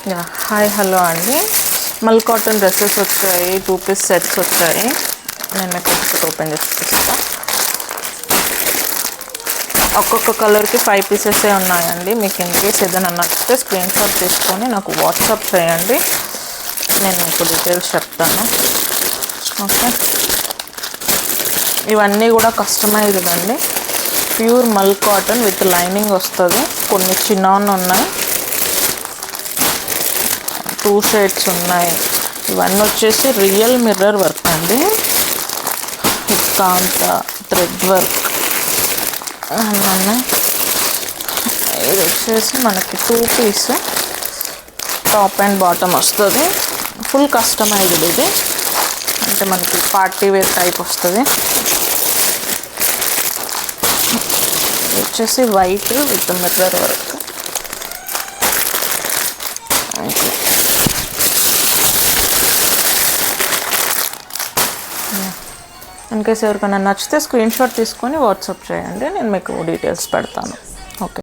Yeah hi hello అండి. మల్ cotton dresses వచ్చాయి, 2 పీస్ సెట్స్ వచ్చాయి. నేను మీకు ఒకటి ఓపెన్ చేసి చూపిస్తా. ఒక్కొక్క కలర్కి 5 పీసెసే ఉన్నాయండి. మీకు ఇన్ కేస్ ఏదైనా నచ్చితే స్క్రీన్ షాట్ తీసుకొని నాకు వాట్సాప్ చేయండి, నేను మీకు డీటెయిల్స్ చెప్తాను. ఓకే, ఇవన్నీ కూడా కస్టమైజ్డ్ అండి. ప్యూర్ మల్ కాటన్ విత్ లైనింగ్ వస్తుంది. కొన్ని చిన్నాన్ ఉన్నాయి, 2 షేడ్స్ ఉన్నాయి. ఇవన్నీ వచ్చేసి రియల్ మిర్రర్ వర్క్ అండి, కాంత థ్రెడ్ వర్క్ అన్నీ. ఇది వచ్చేసి మనకి 2 పీస్ టాప్ అండ్ బాటమ్ వస్తుంది. ఫుల్ కస్టమైజ్డ్ ఇది, అంటే మనకి పార్టీ వేర్ టైప్ వస్తుంది. ఇది వచ్చేసి white with mirror work. In case ఎవరికైనా నచ్చితే స్క్రీన్ షాట్ తీసుకొని వాట్సాప్ చేయండి, నేను మీకు డీటెయిల్స్ పెడతాను. ఓకే.